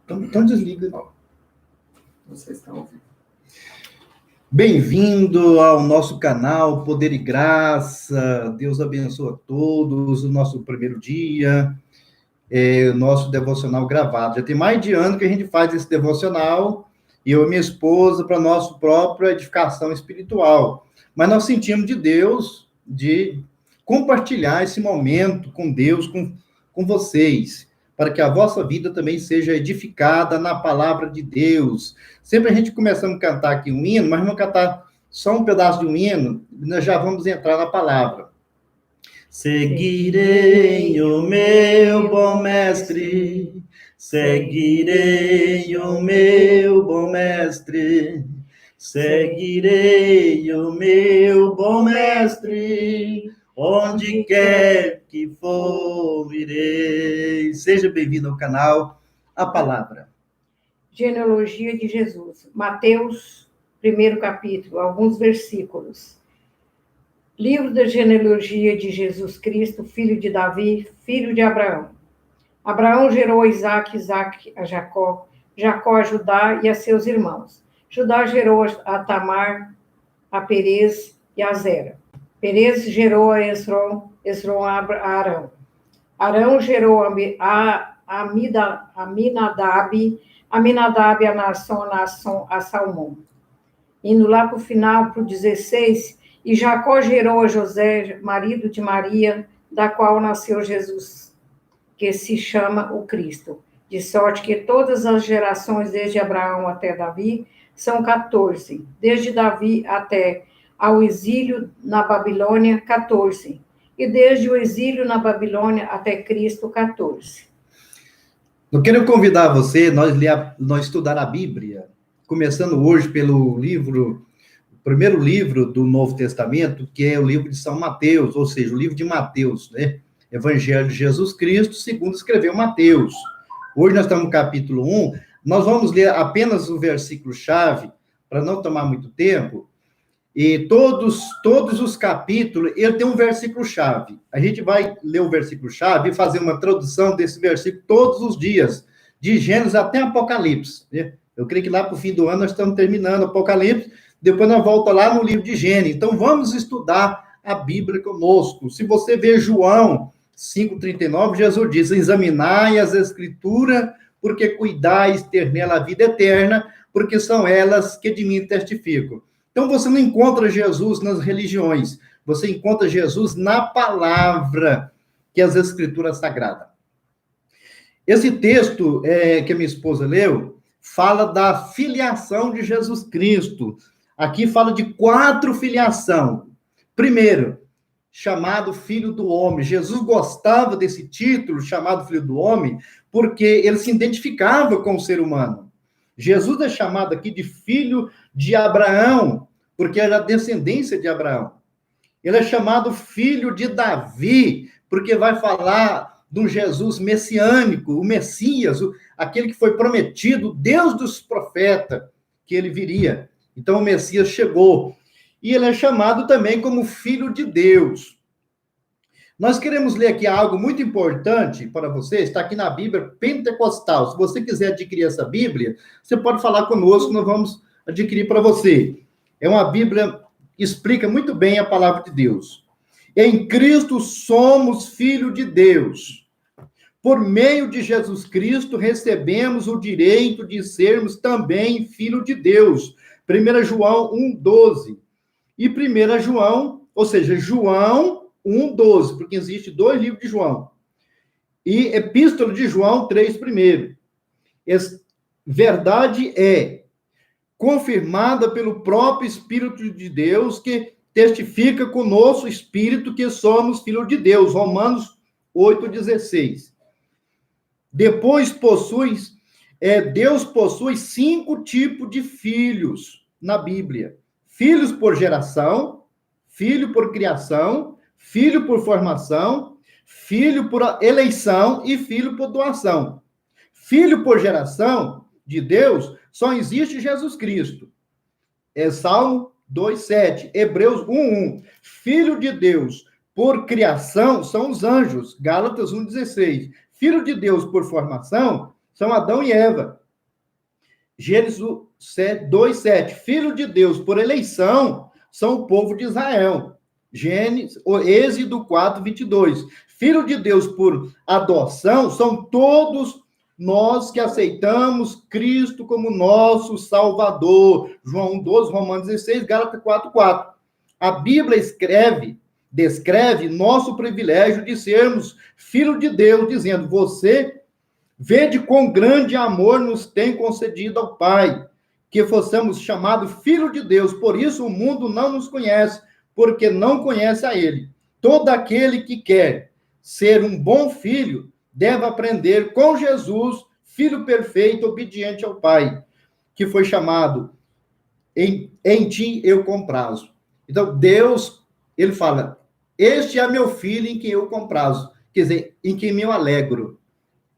Então desliga. Vocês estão ouvindo. Bem-vindo ao nosso canal Poder e Graça. Deus abençoe a todos. O nosso primeiro dia, o nosso devocional gravado. Já tem mais de ano que a gente faz esse devocional, eu e minha esposa, para nossa própria edificação espiritual. Mas nós sentimos de Deus de compartilhar esse momento com Deus, com vocês, para que a vossa vida também seja edificada na palavra de Deus. Sempre a gente começamos a cantar aqui um hino, mas vamos cantar só um pedaço de um hino, nós já vamos entrar na palavra. Seguirei o meu bom mestre, seguirei o meu bom mestre, seguirei o meu bom mestre, onde quer que for, irei. Seja bem-vindo ao canal A Palavra. Genealogia de Jesus. Mateus, primeiro capítulo, alguns versículos. Livro da genealogia de Jesus Cristo, filho de Davi, filho de Abraão. Abraão gerou a Isaque, Isaque a Jacó, Jacó a Judá e a seus irmãos. Judá gerou a Tamar, a Perez e a Zera. Perez gerou a Esrom, Esrom a Arão. Arão gerou a Aminadab, Aminadab a Naasson a Salmão. Indo lá para o final, para o 16, e Jacó gerou a José, marido de Maria, da qual nasceu Jesus, que se chama o Cristo. De sorte que todas as gerações, desde Abraão até Davi, são 14. Desde Davi até ao exílio na Babilônia, 14. E desde o exílio na Babilônia até Cristo, 14. Eu quero convidar você, nós estudar a Bíblia, começando hoje pelo primeiro livro do Novo Testamento, que é o livro de São Mateus, ou seja, o livro de Mateus, né? Evangelho de Jesus Cristo, segundo escreveu Mateus. Hoje nós estamos no capítulo 1, nós vamos ler apenas o versículo-chave, para não tomar muito tempo, e todos os capítulos, ele tem um versículo-chave. A gente vai ler o versículo-chave e fazer uma tradução desse versículo todos os dias, de Gênesis até Apocalipse, né? Eu creio que lá para o fim do ano nós estamos terminando Apocalipse, depois nós voltamos lá no livro de Gênesis. Então, vamos estudar a Bíblia conosco. Se você ver João 5,39, Jesus diz: examinai as Escrituras, porque cuidais ter nela a vida eterna, porque são elas que de mim testificam. Então, você não encontra Jesus nas religiões, você encontra Jesus na palavra, que é as Escrituras Sagradas. Esse texto que a minha esposa leu, fala da filiação de Jesus Cristo. Aqui fala de 4 filiação. Primeiro, chamado Filho do Homem. Jesus gostava desse título, chamado Filho do Homem, porque ele se identificava com o ser humano. Jesus é chamado aqui de Filho de Abraão, porque era a descendência de Abraão. Ele é chamado Filho de Davi, porque vai falar de um Jesus messiânico, o Messias, aquele que foi prometido, Deus dos profetas, que ele viria. Então, o Messias chegou. E ele é chamado também como Filho de Deus. Nós queremos ler aqui algo muito importante para você, está aqui na Bíblia Pentecostal. Se você quiser adquirir essa Bíblia, você pode falar conosco, nós vamos adquirir para você. É uma Bíblia que explica muito bem a palavra de Deus. Em Cristo somos filhos de Deus. Por meio de Jesus Cristo, recebemos o direito de sermos também filho de Deus. 1 João 1,12. E 1 João, ou seja, João 1,12, porque existe 2 livros de João. E Epístola de João 3,1. Verdade é confirmada pelo próprio Espírito de Deus, que testifica com o nosso espírito que somos filhos de Deus. Romanos 8,16. Depois Deus possui 5 tipos de filhos na Bíblia. Filhos por geração, filho por criação, filho por formação, filho por eleição e filho por doação. Filho por geração de Deus só existe Jesus Cristo. É Salmo 2,7, Hebreus 1,1. Filho de Deus por criação são os anjos, Gálatas 1,16. Filho de Deus por formação são Adão e Eva. Gênesis 2:7, filho de Deus por eleição são o povo de Israel. Êxodo 4:22, filho de Deus por adoção são todos nós que aceitamos Cristo como nosso Salvador. João 12, Romanos 16, Gálatas 4:4. A Bíblia descreve nosso privilégio de sermos filho de Deus, dizendo: você vede quão grande amor nos tem concedido ao Pai, que fossemos chamados filho de Deus. Por isso o mundo não nos conhece, porque não conhece a Ele. Todo aquele que quer ser um bom filho deve aprender com Jesus, filho perfeito, obediente ao Pai, que foi chamado em ti eu comprazo. Então, Deus, ele fala, este é meu filho em quem eu comprazo, quer dizer, em quem eu alegro.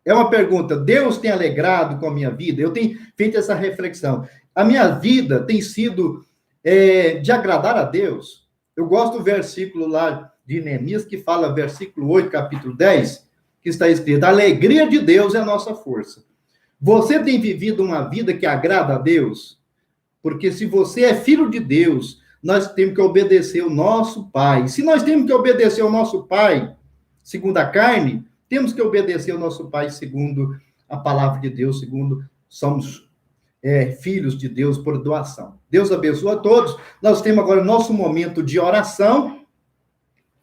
É uma pergunta, Deus tem alegrado com a minha vida? Eu tenho feito essa reflexão. A minha vida tem sido de agradar a Deus? Eu gosto do versículo lá de Neemias, que fala, versículo 8, capítulo 10, que está escrito, a alegria de Deus é a nossa força. Você tem vivido uma vida que agrada a Deus? Porque se você é filho de Deus, nós temos que obedecer o nosso Pai. Se nós temos que obedecer o nosso Pai, segundo a carne, temos que obedecer o nosso Pai segundo a palavra de Deus, segundo somos filhos de Deus por doação. Deus abençoe a todos. Nós temos agora o nosso momento de oração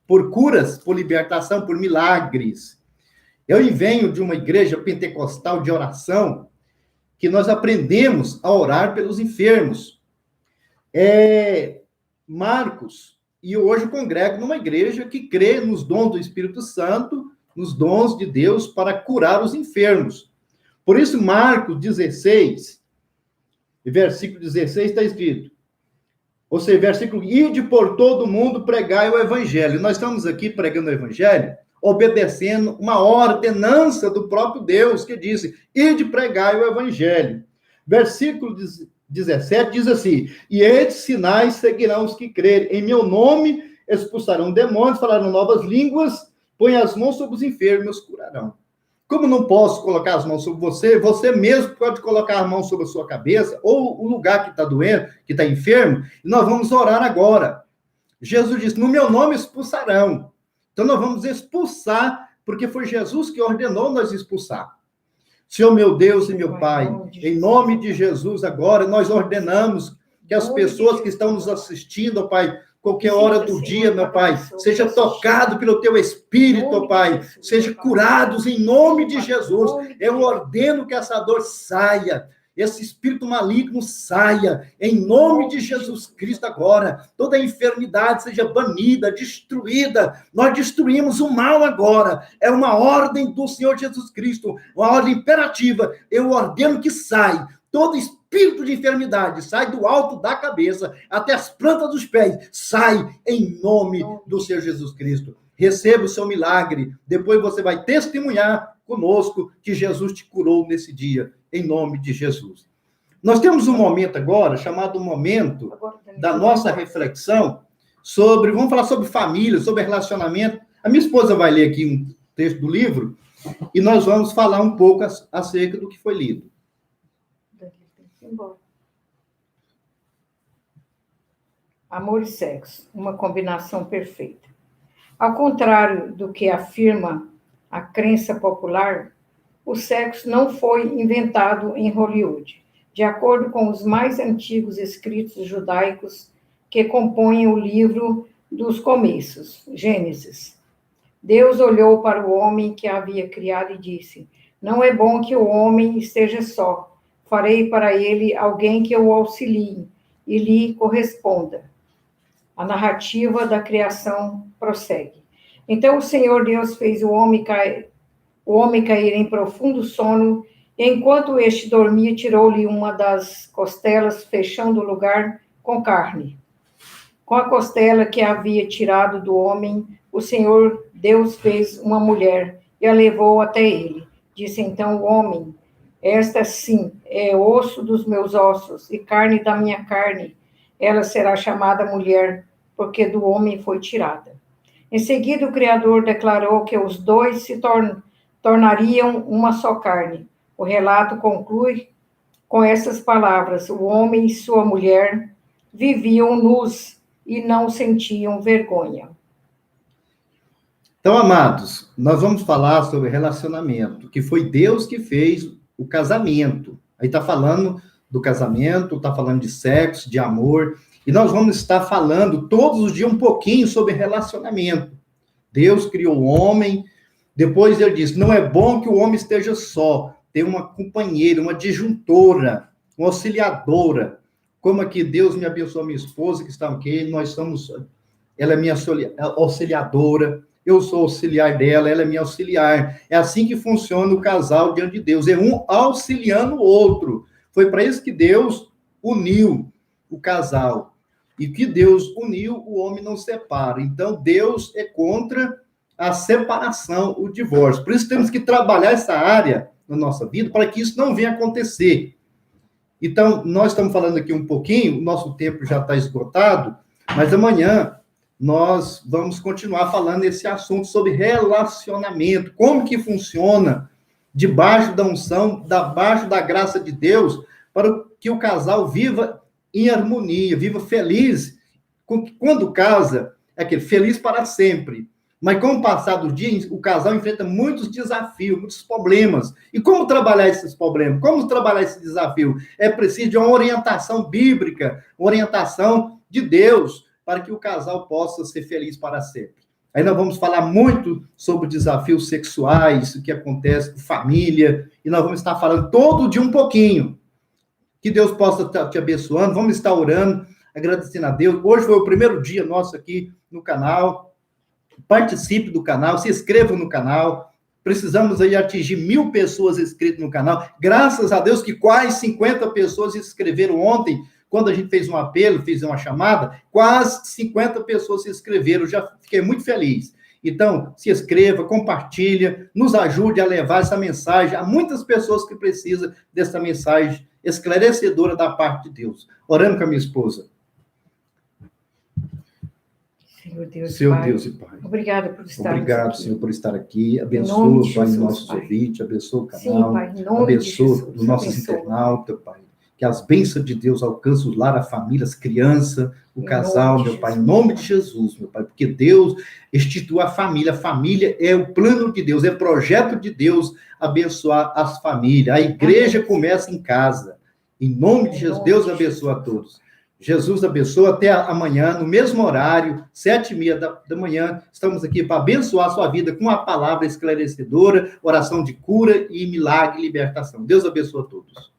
por curas, por libertação, por milagres. Eu venho de uma igreja pentecostal de oração, que nós aprendemos a orar pelos enfermos. Marcos, e hoje congrego numa igreja que crê nos dons do Espírito Santo, nos dons de Deus para curar os enfermos. Por isso, Marcos 16, versículo 16 está escrito, ou seja, versículo, ide por todo mundo pregai o evangelho. Nós estamos aqui pregando o evangelho, obedecendo uma ordenança do próprio Deus, que disse, ide pregai o evangelho. Versículo 17 diz assim, e estes sinais seguirão os que crerem. Em meu nome expulsarão demônios, falarão novas línguas, põe as mãos sobre os enfermos e os curarão. Como não posso colocar as mãos sobre você, você mesmo pode colocar a mão sobre a sua cabeça, ou o lugar que está doendo, que está enfermo, e nós vamos orar agora. Jesus disse, no meu nome expulsarão. Então nós vamos expulsar, porque foi Jesus que ordenou nós expulsar. Senhor meu Deus e meu Pai, em nome de Jesus agora, nós ordenamos que as pessoas que estão nos assistindo, ó Pai, qualquer hora do dia, meu Pai, seja tocado pelo Teu Espírito, ó Pai, seja curados em nome de Jesus. Eu ordeno que essa dor saia, esse espírito maligno saia, em nome de Jesus Cristo agora. Toda enfermidade seja banida, destruída. Nós destruímos o mal agora. É uma ordem do Senhor Jesus Cristo, uma ordem imperativa. Eu ordeno que saia. Todo espírito de enfermidade sai do alto da cabeça até as plantas dos pés. Sai em nome do Senhor Jesus Cristo. Receba o seu milagre. Depois você vai testemunhar conosco que Jesus te curou nesse dia, em nome de Jesus. Nós temos um momento agora, chamado momento da nossa reflexão sobre, vamos falar sobre família, sobre relacionamento. A minha esposa vai ler aqui um texto do livro e nós vamos falar um pouco acerca do que foi lido. Amor e sexo, uma combinação perfeita. Ao contrário do que afirma a crença popular, o sexo não foi inventado em Hollywood, de acordo com os mais antigos escritos judaicos que compõem o livro dos começos, Gênesis. Deus olhou para o homem que havia criado e disse, não é bom que o homem esteja só, farei para ele alguém que o auxilie e lhe corresponda. A narrativa da criação prossegue. Então o Senhor Deus fez o homem cair em profundo sono, e enquanto este dormia, tirou-lhe uma das costelas, fechando o lugar com carne. Com a costela que havia tirado do homem, o Senhor Deus fez uma mulher e a levou até ele. Disse então o homem, esta sim é osso dos meus ossos e carne da minha carne. Ela será chamada mulher, porque do homem foi tirada. Em seguida, o Criador declarou que os dois se tornariam uma só carne. O relato conclui com essas palavras: o homem e sua mulher viviam nus e não sentiam vergonha. Então, amados, nós vamos falar sobre relacionamento, que foi Deus que fez o casamento. Aí está falando do casamento, está falando de sexo, de amor, e nós vamos estar falando todos os dias um pouquinho sobre relacionamento. Deus criou o homem, depois ele disse, não é bom que o homem esteja só, tem uma companheira, uma disjuntora, uma auxiliadora, como aqui Deus me abençoou, minha esposa que está aqui, ela é minha auxiliadora, eu sou auxiliar dela, ela é minha auxiliar. É assim que funciona o casal diante de Deus, é um auxiliando o outro. Foi para isso que Deus uniu o casal. E que Deus uniu, o homem não separa. Então, Deus é contra a separação, o divórcio. Por isso, temos que trabalhar essa área na nossa vida para que isso não venha acontecer. Então, nós estamos falando aqui um pouquinho, o nosso tempo já está esgotado, mas amanhã nós vamos continuar falando esse assunto sobre relacionamento, como que funciona debaixo da unção, debaixo da graça de Deus, para que o casal viva em harmonia, viva feliz. Quando casa, é aquele feliz para sempre. Mas com o passar dos dias, o casal enfrenta muitos desafios, muitos problemas. E como trabalhar esses problemas? Como trabalhar esse desafio? É preciso de uma orientação bíblica, uma orientação de Deus, para que o casal possa ser feliz para sempre. Aí nós vamos falar muito sobre desafios sexuais, o que acontece com família, e nós vamos estar falando todo dia um pouquinho. Que Deus possa estar te abençoando, vamos estar orando, agradecendo a Deus. Hoje foi o primeiro dia nosso aqui no canal. Participe do canal, se inscreva no canal. Precisamos aí atingir 1.000 pessoas inscritas no canal. Graças a Deus que quase 50 pessoas se inscreveram ontem, quando a gente fez um apelo, fez uma chamada, quase 50 pessoas se inscreveram, já fiquei muito feliz. Então, se inscreva, compartilha, nos ajude a levar essa mensagem a muitas pessoas que precisam dessa mensagem esclarecedora da parte de Deus. Orando com a minha esposa. Senhor Deus, Seu Pai. Deus e Pai. Obrigada por estar aqui. Obrigado, Senhor, por estar aqui. Abençoa, Pai, nossos ouvintes, abençoa o canal. Sim, Pai, em nome abençoa de Jesus, os nossos internautas, Pai. Que as bênçãos de Deus alcancem o lar, a família, as crianças, o casal, meu Pai, em nome de Jesus, meu Pai, porque Deus institui a família é o plano de Deus, é o projeto de Deus abençoar as famílias. A igreja começa em casa. Em nome de Jesus, Deus abençoa a todos. Jesus abençoa, até amanhã, no mesmo horário, 7h30 da manhã, estamos aqui para abençoar a sua vida com a palavra esclarecedora, oração de cura e milagre e libertação. Deus abençoa a todos.